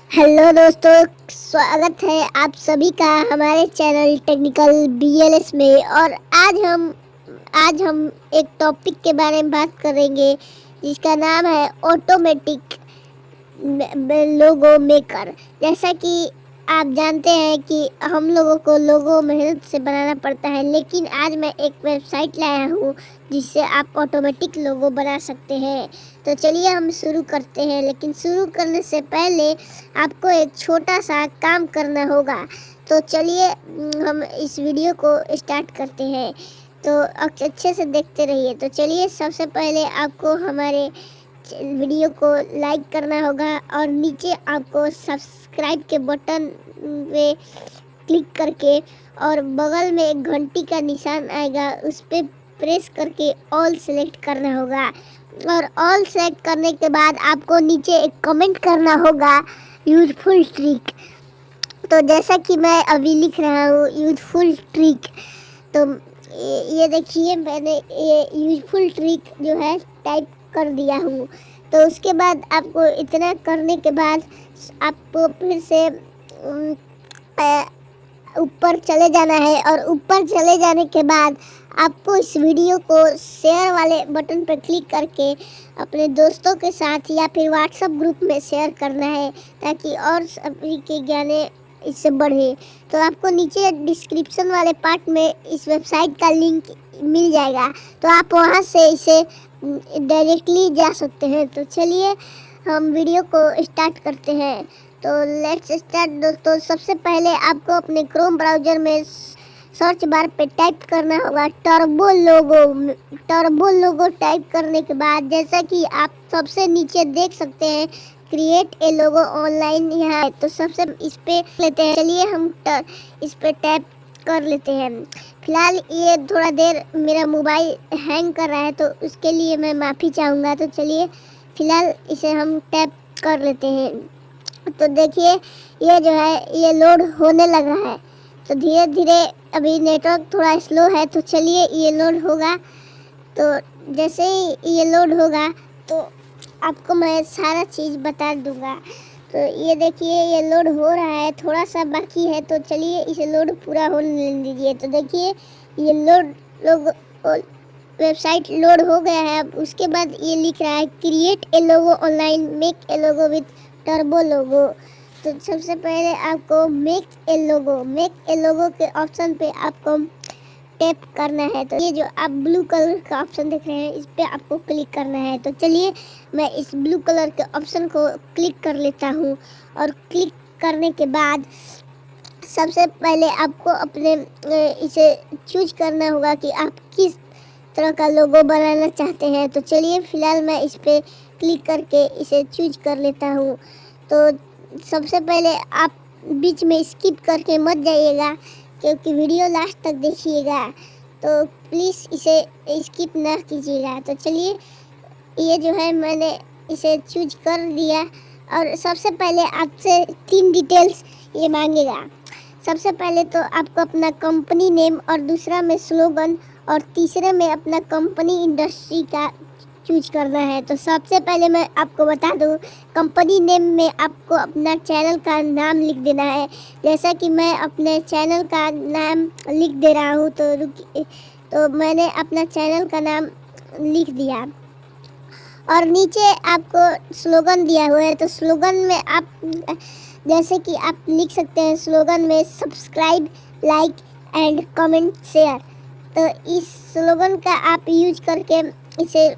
Hello दोस्तों, स्वागत है आप सभी का हमारे चैनल टेक्निकल बीएलएस में। और आज हम एक टॉपिक के बारे में बात करेंगे जिसका नाम है ऑटोमेटिक लोगो मेकर। जैसा कि आप जानते हैं कि हम लोगों को लोगो मेहनत से बनाना पड़ता है, लेकिन आज मैं एक वेबसाइट लाया हूँ जिससे आप ऑटोमेटिक लोगो बना सकते हैं। तो चलिए हम शुरू करते हैं, लेकिन शुरू करने से पहले आपको एक छोटा सा काम करना होगा। तो चलिए हम इस वीडियो को स्टार्ट करते हैं, तो अच्छे से देखते रहिए। तो चलिए सबसे पहले आपको हमारे वीडियो को लाइक करना होगा और नीचे आपको सब्सक्राइब के बटन पे क्लिक करके और बगल में एक घंटी का निशान आएगा, उस पर प्रेस करके ऑल सेलेक्ट करना होगा। और ऑल सेलेक्ट करने के बाद आपको नीचे एक कमेंट करना होगा यूजफुल ट्रिक। तो जैसा कि मैं अभी लिख रहा हूँ यूजफुल ट्रिक, तो ये देखिए मैंने ये यूजफुल ट्रिक जो है टाइप कर दिया हूँ। तो उसके बाद आपको इतना करने के बाद आपको फिर से ऊपर चले जाना है, और ऊपर चले जाने के बाद आपको इस वीडियो को शेयर वाले बटन पर क्लिक करके अपने दोस्तों के साथ या फिर व्हाट्सएप ग्रुप में शेयर करना है, ताकि और सभी के ज्ञान इससे बढ़े। तो आपको नीचे डिस्क्रिप्शन वाले पार्ट में इस वेबसाइट का लिंक मिल जाएगा, तो आप वहां से इसे डायरेक्टली जा सकते हैं। तो चलिए हम वीडियो को स्टार्ट करते हैं। तो लेट्स स्टार्ट दोस्तों। सबसे पहले आपको अपने क्रोम ब्राउज़र में सर्च बार पे टाइप करना होगा टर्बो लोगो। टर्बो लोगो टाइप करने के बाद जैसा कि आप सबसे नीचे देख सकते हैं क्रिएट ए लोगो ऑनलाइन यहाँ है, तो सबसे इस पे लेते हैं। चलिए हम इस पे टैप कर लेते हैं। फिलहाल ये थोड़ा देर मेरा मोबाइल हैंग कर रहा है, तो उसके लिए मैं माफ़ी चाहूँगा। तो चलिए फिलहाल इसे हम टैप कर लेते हैं। तो देखिए ये जो है ये लोड होने लग रहा है, तो धीरे धीरे अभी नेटवर्क थोड़ा स्लो है, तो चलिए ये लोड होगा। तो जैसे ही ये लोड होगा तो आपको मैं सारा चीज़ बता दूंगा। तो ये देखिए ये लोड हो रहा है, थोड़ा सा बाकी है, तो चलिए इसे लोड पूरा होने दीजिए। तो देखिए ये लोग वेबसाइट लोड हो गया है। अब उसके बाद ये लिख रहा है create a logo online, make a logo with Turbo Logo. तो सबसे पहले आपको मेक ए लोगो के ऑप्शन पे आपको टैप करना है। तो ये जो आप ब्लू कलर का ऑप्शन देख रहे हैं इस पे आपको क्लिक करना है। तो चलिए मैं इस ब्लू कलर के ऑप्शन को क्लिक कर लेता हूँ, और क्लिक करने के बाद सबसे पहले आपको अपने इसे चूज करना होगा कि आप किस तरह का लोगो बनाना चाहते हैं। तो चलिए फिलहाल मैं इस पे क्लिक करके इसे चूज कर लेता हूँ। तो सबसे पहले आप बीच में स्किप करके मत जाइएगा, क्योंकि वीडियो लास्ट तक देखिएगा, तो प्लीज़ इसे स्किप ना कीजिएगा। तो चलिए ये जो है मैंने इसे चूज कर दिया, और सबसे पहले आपसे 3 डिटेल्स ये मांगेगा। सबसे पहले तो आपको अपना कंपनी नेम, और दूसरा में स्लोगन, और तीसरे में अपना कंपनी इंडस्ट्री का चूज करना है। तो सबसे पहले मैं आपको बता दूं, कंपनी नेम में आपको अपना चैनल का नाम लिख देना है। जैसा कि मैं अपने चैनल का नाम लिख दे रहा हूँ, तो मैंने अपना चैनल का नाम लिख दिया। और नीचे आपको स्लोगन दिया हुआ है, तो स्लोगन में आप जैसे कि आप लिख सकते हैं स्लोगन में subscribe, like and comment share. तो इस स्लोगन का आप यूज करके इसे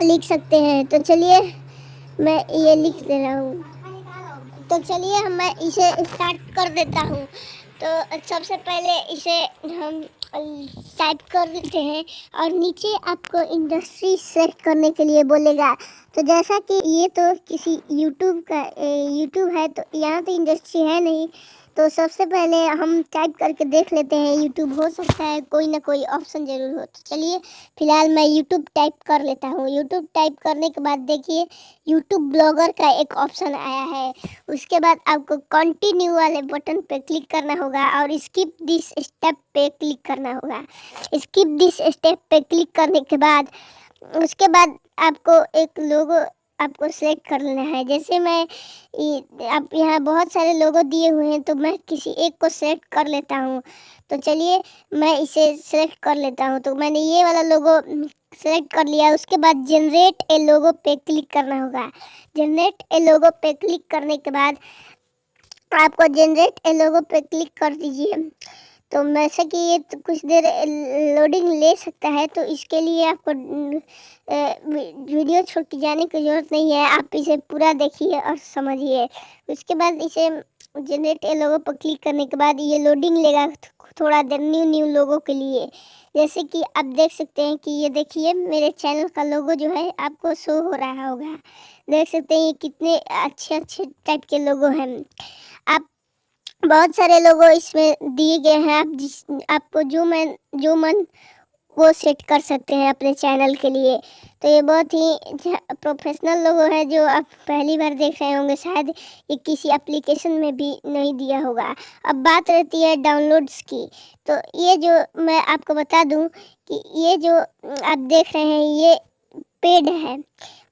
लिख सकते हैं। तो चलिए मैं ये लिख दे रहा हूँ। तो चलिए मैं इसे स्टार्ट कर देता हूँ। तो सबसे पहले इसे हम टाइप कर देते हैं, और नीचे आपको इंडस्ट्री सेलेक्ट करने के लिए बोलेगा। तो जैसा कि ये तो किसी यूट्यूब है, तो यहाँ तो इंडस्ट्री है नहीं, तो सबसे पहले हम टाइप करके देख लेते हैं। यूट्यूब हो सकता है कोई ना कोई ऑप्शन ज़रूर हो। तो चलिए फिलहाल मैं यूट्यूब टाइप कर लेता हूँ। यूट्यूब टाइप करने के बाद देखिए यूट्यूब ब्लॉगर का एक ऑप्शन आया है। उसके बाद आपको कंटिन्यू वाले बटन पे क्लिक करना होगा, और स्किप दिस स्टेप पे क्लिक करना होगा। स्किप दिस स्टेप पे क्लिक करने के बाद उसके बाद आपको एक लोगो आपको सेलेक्ट कर लेना है। जैसे मैं आप यहाँ बहुत सारे लोगो दिए हुए हैं, तो मैं किसी एक को सेलेक्ट कर लेता हूँ। तो चलिए मैं इसे सेलेक्ट कर लेता हूँ। तो मैंने ये वाला लोगो सेलेक्ट कर लिया। उसके बाद जनरेट ए लोगो पे क्लिक करना होगा। जनरेट ए लोगो पे क्लिक करने के बाद आपको जनरेट ए लोगो पे क्लिक कर दीजिए। तो वैसे कि ये तो कुछ देर लोडिंग ले सकता है, तो इसके लिए आपको वीडियो छोड़ के जाने की ज़रूरत नहीं है। आप इसे पूरा देखिए और समझिए। उसके बाद इसे जनरेट ए लोगो पर क्लिक करने के बाद ये लोडिंग लेगा थोड़ा देर न्यू लोगों के लिए। जैसे कि आप देख सकते हैं कि ये देखिए मेरे चैनल का लोगो जो है आपको शो हो रहा होगा। देख सकते हैं ये कितने अच्छे टाइप के लोगो हैं। आप बहुत सारे लोगो इसमें दिए गए हैं। आपको जो मन वो सेट कर सकते हैं अपने चैनल के लिए। तो ये बहुत ही प्रोफेशनल लोगो है जो आप पहली बार देख रहे होंगे। शायद ये किसी एप्लीकेशन में भी नहीं दिया होगा। अब बात रहती है डाउनलोड्स की। तो ये जो मैं आपको बता दूं कि ये जो आप देख रहे हैं ये पेड है,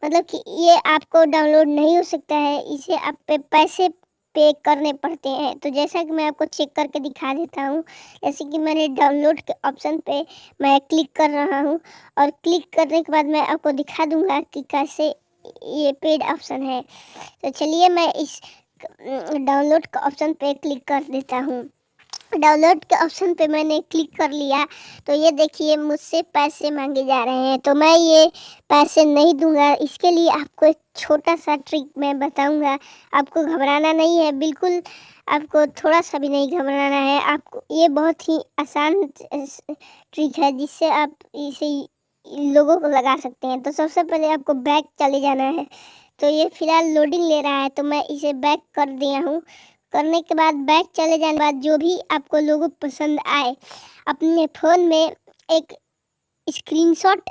मतलब कि ये आपको डाउनलोड नहीं हो सकता है। इसे आप पैसे पे करने पड़ते हैं। तो जैसा कि मैं आपको चेक करके दिखा देता हूँ। जैसे कि मैंने डाउनलोड के ऑप्शन पे मैं क्लिक कर रहा हूँ और क्लिक करने के बाद मैं आपको दिखा दूंगा कि कैसे ये पेड ऑप्शन है। तो चलिए मैं इस डाउनलोड के ऑप्शन पे क्लिक कर देता हूँ। डाउनलोड के ऑप्शन पे मैंने क्लिक कर लिया। तो ये देखिए मुझसे पैसे मांगे जा रहे हैं, तो मैं ये पैसे नहीं दूंगा। इसके लिए आपको एक छोटा सा ट्रिक मैं बताऊंगा। आपको घबराना नहीं है, बिल्कुल आपको थोड़ा सा भी नहीं घबराना है। आपको ये बहुत ही आसान ट्रिक है जिससे आप इसे लोगों को लगा सकते हैं। तो सबसे पहले आपको बैक चले जाना है। तो ये फिलहाल लोडिंग ले रहा है, तो मैं इसे बैक कर दिया हूँ। करने के बाद बैक चले जाने के बाद जो भी आपको लोगो पसंद आए अपने फ़ोन में एक स्क्रीनशॉट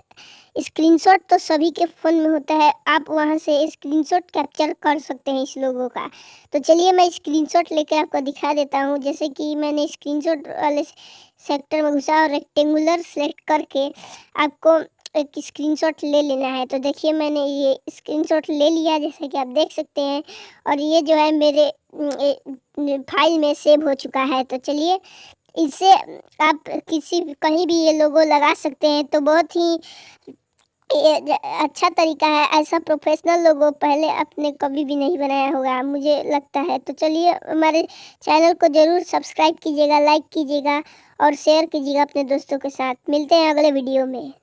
तो सभी के फ़ोन में होता है। आप वहां से स्क्रीनशॉट कैप्चर कर सकते हैं इस लोगो का। तो चलिए मैं स्क्रीनशॉट लेकर आपको दिखा देता हूं। जैसे कि मैंने स्क्रीनशॉट वाले सेक्टर में घुसा और रेक्टेंगुलर सेलेक्ट करके आपको एक स्क्रीनशॉट ले लेना है। तो देखिए मैंने ये स्क्रीनशॉट ले लिया, जैसे कि आप देख सकते हैं। और ये जो है मेरे फाइल में सेव हो चुका है। तो चलिए इससे आप कहीं भी ये लोगो लगा सकते हैं। तो बहुत ही अच्छा तरीका है। ऐसा प्रोफेशनल लोगो पहले आपने कभी भी नहीं बनाया होगा मुझे लगता है। तो चलिए हमारे चैनल को ज़रूर सब्सक्राइब कीजिएगा, लाइक कीजिएगा और शेयर कीजिएगा अपने दोस्तों के साथ। मिलते हैं अगले वीडियो में।